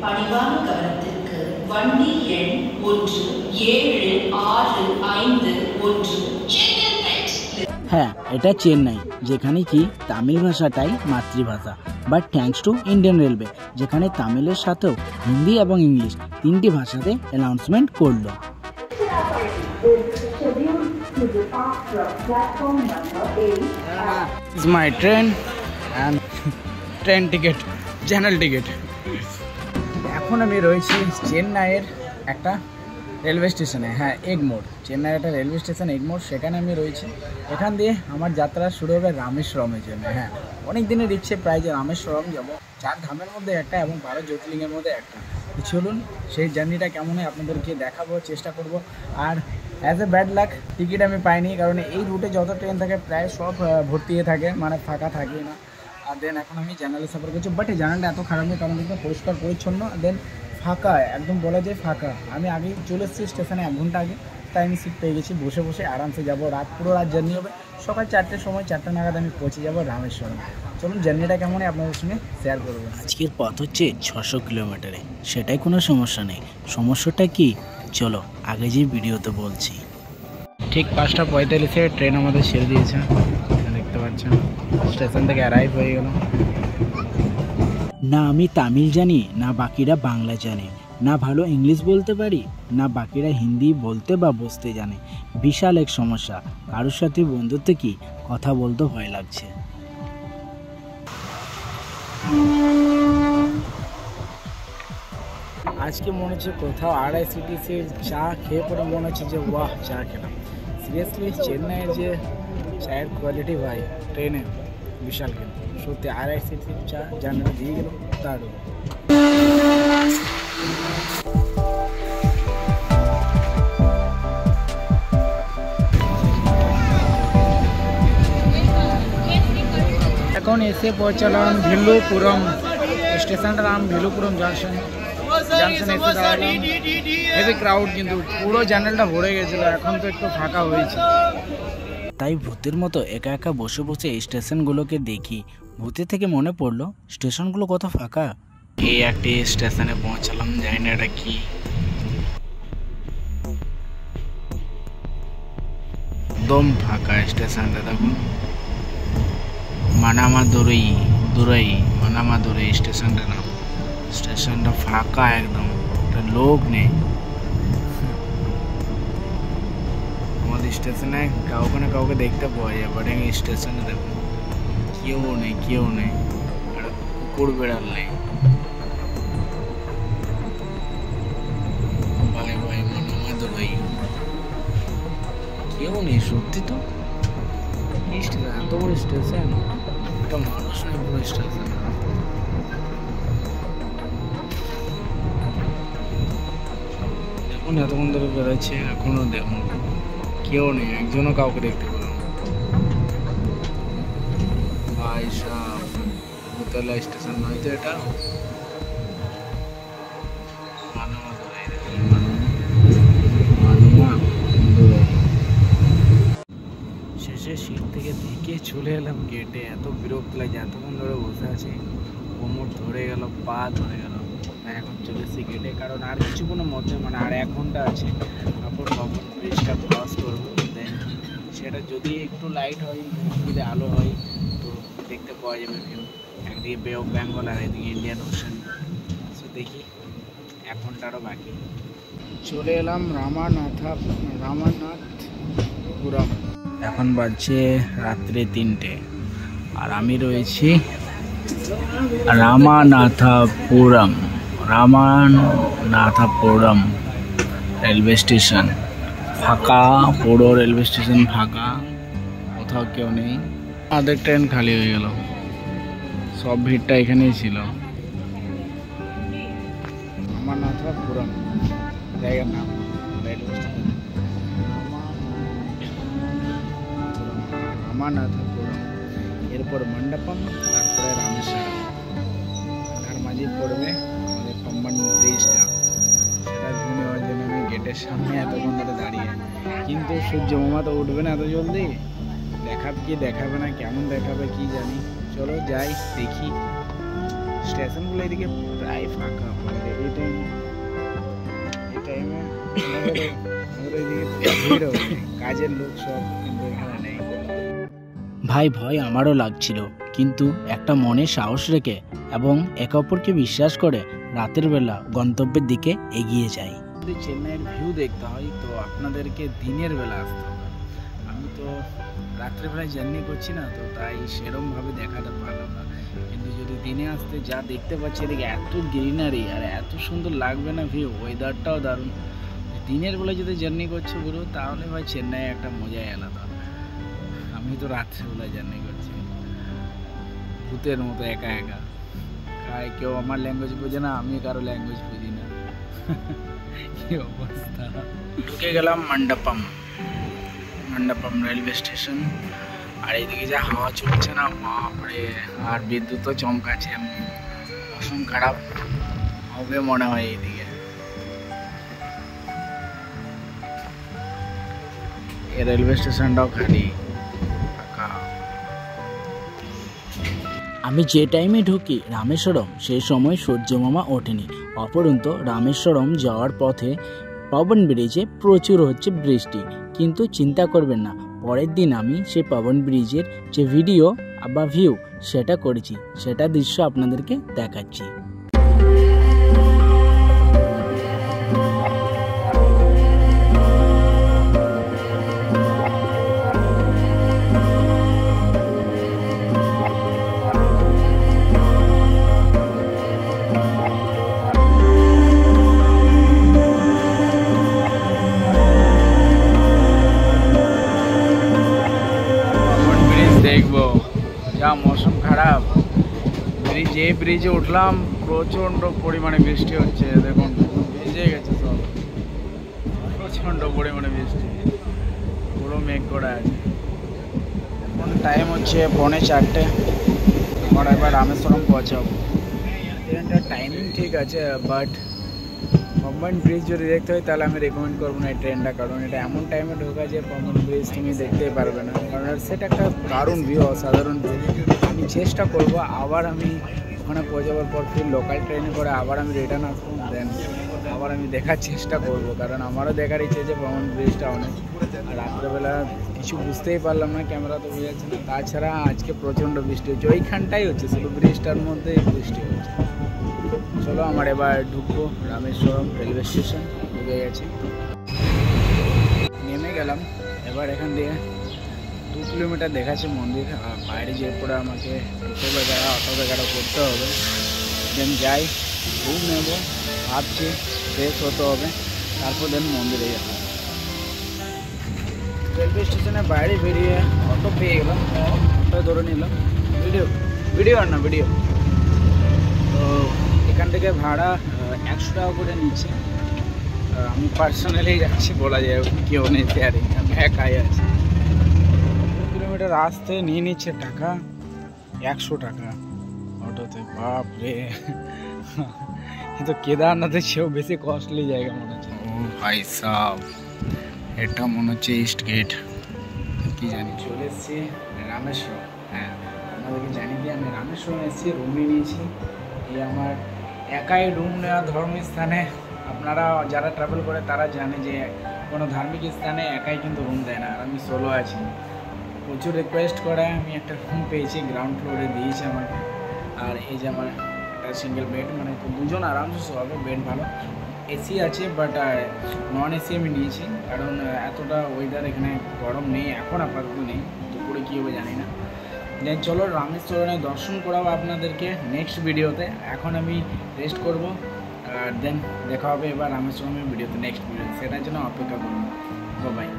பணிவான கவனத்திற்கு வண்டி எண் 17651 হ্যাঁ, এটা চেন্নাই, যেখানে কি তামিল ভাষাটাই মাতৃভাষা। But thanks to Indian railway, যেখানে তামিলের সাথেও হিন্দি এবং ইংলিশ তিনটি ভাষাতে অ্যানাউন্সমেন্ট করলো। This is my train and train ticket, general ticket. এখন আমি রয়েছি চেন্নাইয়ের একটা রেলওয়ে স্টেশনে, হ্যাঁ এগমোর, চেন্নাইয়ের একটা রেলওয়ে স্টেশন এগমোর, সেখানে আমি রয়েছি। এখান দিয়ে আমার যাত্রা শুরু হবে রামেশ্বরমের জন্য। হ্যাঁ, অনেক দিনের ইচ্ছে প্রায় যে রামেশ্বরম যাবো, 4 ধামের মধ্যে একটা এবং 12 জ্যোতির্লিঙ্গের মধ্যে একটা। চলুন সেই জার্নিটা কেমন হয় আপনাদেরকে দেখাবো, চেষ্টা করব। আর as a bad luck ticket আমি পাইনি, কারণ এই রুটে যত ট্রেন থাকে প্রায় সব ভর্তি থাকে, মানে ফাঁকা থাকে না। আর দেন এখন আমি জার্নালে সফর করছি, বাট এই জার্নালটা এত খারাপ নেই, কারণ একদম পরিষ্কার পরিচ্ছন্ন, দেন ফাঁকা, একদম বলা যায় ফাঁকা। আমি আগেই চলে এসেছি স্টেশনে 1 ঘন্টা আগে, তাই আমি সিট পেয়ে গেছি, বসে বসে আরামসে যাবো। পুরো রাত জার্নি হবে, সকাল 4টের সময়, 4টা নাগাদ আমি পৌঁছে যাবো রামেশ্বরম। চলুন জার্নিটা কেমন হয় আপনাদের সঙ্গে শেয়ার করবো। আজকের পথ হচ্ছে 600 কিলোমিটারে, সেটাই কোনো সমস্যা নেই। সমস্যাটা কি চলো আগে যে ভিডিওতে বলছি। ঠিক 5টা 45-এ ট্রেন আমাদের ছেড়ে দিয়েছে, দেখতে পাচ্ছেন। স্টেশন থেকে অ্যারাইভ হয়ে গেল। না আমি তামিল জানি, না বাকিরা বাংলা জানে, না ভালো ইংলিশ বলতে পারি, না বাকিরা হিন্দি বলতে বা বুঝতে জানে। বিশাল এক সমস্যা, কারোর সাথে বন্ধুত্বে কি কথা বলতে ভয় লাগছে। আজকে মনে হচ্ছে কোথাও আরআইসিটিসি চা খেয়ে পরে মনে হচ্ছে যে ওয়াহ চা খেলাম। সিরিয়াসলি চেন্নাইয়ের যে চায়ের কোয়ালিটি ভাই ট্রেনে বিশাল, কিন্তু সত্যি আরআইসিটিসি চা জার্নিটা দিয়ে গেল দারুণ। এখন এসে পৌঁছালাম ভিলুপুরম, স্টেশনটার নাম ভিলুপুরম জংশন। এসে দাঁড়ালাম, হেভি ক্রাউড, কিন্তু পুরো জার্নালটা ভরে গেছিলো, এখন তো একটু ফাঁকা হয়েছে। তাই ভূতের মতো একা একা বসে বসে এই স্টেশনগুলোকে দেখি। ভূতের থেকে মনে পড়লো স্টেশনগুলো কত ফাঁকা। এই একটি স্টেশনে পৌঁছালাম, জানি না এটা কি, একদম ফাঁকা স্টেশনটা। দেখুন মানামাদুরাই, মানামাদুরাই স্টেশনটা নাম। স্টেশনটা ফাঁকা একদম, লোক নেই। আমাদের স্টেশনে কাউকে না কাউকে দেখতে পাওয়া যায়, বাট এই স্টেশনে দেখুন কেউ নেই, একটা কুকুর বেড়াল নেই। ভাই মানামাদুরাই কেউ নেই, সত্যি তো। স্টেশন এত বড় স্টেশন, একটা মানুষ নেই পুরো স্টেশন। দেখুন এতক্ষণ ধরে বেরোচ্ছে, এখনো দেখুন কেউ নেই, একজনও কাউকে দেখতে পেলাম। ভাই সাহেব, ভূতলা স্টেশন নয় তো এটা? শেষে সিট থেকে দেখে চলে এলাম গেটে। এত বিরক্ত লাগে, এতক্ষণ ধরে বসে আছি, কোমর ধরে গেল, পা ধরে গেল। এখন চলে এসেছি গেটে, কারণ আর কিছুক্ষণের মধ্যে, মানে আর 1 ঘন্টা আছে, তারপর কখন ব্রিজটা ক্রস করবো। দেন সেটা যদি একটু লাইট হয়, যদি আলো হয়, তো দেখতে পাওয়া যাবে ভিউ। একদিকে বে অফ বেঙ্গল আর এদিকে ইন্ডিয়ান ওশান। সো দেখি 1 ঘন্টারও বাকি। চলে এলাম রামানাথপুরম। এখন বাজছে রাত্রে 3টে, আর আমি রয়েছি রামানাথপুরম রেলওয়ে স্টেশন। ফাঁকা, পুরো রেলওয়ে স্টেশন ফাঁকা, কোথাও কেউ নেই। আমাদের ট্রেন খালি হয়ে গেল, সব ভিড়টা এখানেই ছিল। রামানাথপুরম জায়গার নাম, রেলওয়ে স্টেশন রামানাথপুরম। এরপর মণ্ডপম, তারপরে রামেশ্বরম, তার মাঝে পড়বে আমাদের পাম্বান ব্রিজটা। সেটা ঘুরে নেওয়ার জন্য আমি গেটের সামনে এতক্ষণ ধরে দাঁড়িয়ে, কিন্তু সূর্য মামা তো উঠবে না এত জলদি। দেখাবে কি দেখাবে না, কেমন দেখাবে কি জানি। চলো যাই দেখি। স্টেশনগুলো এদিকে প্রায় ফাঁকা, কাজের লোক সব কিন্তু এখানে নেই। ভাই ভয় আমারও লাগছিল, কিন্তু একটা মনে সাহস রেখে এবং একে অপরকে বিশ্বাস করে রাতের বেলা গন্তব্যের দিকে এগিয়ে যাই। যদি চেন্নাইয়ের ভিউ দেখতে হয় তো আপনাদেরকে দিনের বেলা আসতে হবে। আমি তো রাত্রেবেলায় জার্নি করছি না, তো তাই সেরমভাবে দেখাতে পারলাম না। কিন্তু যদি দিনে আসতে যা দেখতে পাচ্ছি এদিকে এত গ্রিনারি আর এত সুন্দর লাগবে না ভিউ, ওয়েদারটাও দারুণ। দিনের বেলা যদি জার্নি করছো গুরু তাহলে ভাই চেন্নাই একটা মজাই আলাদা। আমি তো রাত্রেবেলায় জার্নি করছি ভূতের মতো একা একা। কেউ আমার ল্যাঙ্গুয়েজ বোঝে না, আমি কারো ল্যাঙ্গুয়েজ বুঝি না। কি অবস্থা। ঢুকে গেলাম মণ্ডপম রেলওয়ে স্টেশন। আর এইদিকে যা হাওয়া চলছে না বাপরে, আর বিদ্যুৎও চমকাচ্ছে, মৌসুম খারাপ হবে মনে হয় এইদিকে। এই রেলওয়ে স্টেশনটাও খালি ফাঁকা। আমি যে টাইমে ঢুকি রামেশ্বরম সেই সময় সূর্যমামা ওঠেনি। অপরন্তু রামেশ্বরম যাওয়ার পথে পবন ব্রিজে প্রচুর হচ্ছে বৃষ্টি, কিন্তু চিন্তা করবেন না, পরের দিন আমি সেই পবন ব্রিজের যে ভিডিও বা ভিউ সেটা করেছি, সেটা দৃশ্য আপনাদেরকে দেখাচ্ছি। দেখবো যা মৌসুম খারাপ, যে ব্রিজে উঠলাম প্রচণ্ড পরিমাণে বৃষ্টি হচ্ছে, দেখুন ভিজে গেছে সব, প্রচণ্ড পরিমাণে বৃষ্টি, পুরো মেঘ করা আছে। এখন টাইম হচ্ছে 3:45, আমরা এবার রামেশ্বরম পৌঁছাবো। ট্রেনটার টাইমিং ঠিক আছে, বাট পবন ব্রিজ যদি দেখতে হয় তাহলে আমি রেকমেন্ড করবো না এই ট্রেনটা, কারণ এটা এমন টাইমে ঢোকা যে পবন ব্রিজ তুমি দেখতেই পারবে না, কারণ সেটা একটা দারুণ ভিউ, অসাধারণ ভিউ। আমি চেষ্টা করবো আবার আমি ওখানে পৌঁছাবার পর ফির লোকাল ট্রেনে করে আবার আমি রিটার্ন আসবো, দেন আবার আমি দেখার চেষ্টা করবো, কারণ আমারও দেখার ইচ্ছে যে পবন ব্রিজটা অনেক। আর রাত্রেবেলা কিছু বুঝতেই পারলাম না, ক্যামেরা তো বোঝাচ্ছে না। তাছাড়া আজকে প্রচণ্ড বৃষ্টি হচ্ছে, ওইখানটাই হচ্ছে, শুধু ব্রিজটার মধ্যেই বৃষ্টি হচ্ছে। চলো আমার এবার ঢুকবো রামেশ্বরম রেলওয়ে স্টেশন, ঢুকে গেছি, নেমে গেলাম। এবার এখান দিয়ে 2 কিলোমিটার দেখাচ্ছে মন্দির, আর বাইরে যেয়ে পরে আমাকে টোটো বেগাড়া অটো বেগাড়া করতে হবে, দেন যাই ঘুম নেবো, ভাবছি ফ্রেশ হতে হবে, তারপর দেন মন্দিরে যাবো। রেলওয়ে স্টেশনের বাইরে বেরিয়ে অটো পেয়ে গেলাম, অটো ধরে নিলাম। ভিডিও আর না ভিডিও তো এখান থেকে ভাড়া 100 টাকা করে নিচ্ছে। আমি পার্সোনালি যাচ্ছি, বলা যায় কেউ নেই শেয়ারিং, আমি একাই আছি। 2 কিলোমিটার আসতে নিয়ে নিচ্ছে টাকা 100 টাকা অটোতে। বাপ রে, কিন্তু কেদারনাথের চেয়েও বেশি কস্টলি জায়গা মনে হচ্ছে। ও ভাই সাহ, এটা মনে হচ্ছে ইস্ট গেট, কি জানি। চলে এসেছি রামেশ্বরম। হ্যাঁ, আপনাদেরকে জানিয়ে দিই আমি রামেশ্বরম এসেছি, রুমে নিয়েছি। এই আমার একাই রুম নেওয়া ধর্মীয় স্থানে, আপনারা যারা ট্রাভেল করে তারা জানে যে কোনো ধার্মিক স্থানে একাই কিন্তু রুম দেয় না, আর আমি সোলো আছি। প্রচুর রিকোয়েস্ট করে আমি একটা রুম পেয়েছি, গ্রাউন্ড ফ্লোরে দিয়েছে আমাকে। আর এই যে আমার একটা সিঙ্গেল বেড, মানে দুজন আরামসে শোয়াবে, বেড ভালো, এসি আছে, বাট নন এসি আমি নিয়েছি, কারণ এতটা ওয়েদার এখানে গরম নেই এখন, আপাতত নেই, দুপুরে কী হবে জানি না। দেন চলো রামেশ্বরমের দর্শন করাবো আপনাদেরকে নেক্সট ভিডিওতে। এখন আমি রেস্ট করব, আর দেন দেখা হবে এবার রামেশ্বরমের ভিডিওতে, নেক্সট ভিডিও, সেটার জন্য অপেক্ষা করুন। বাই।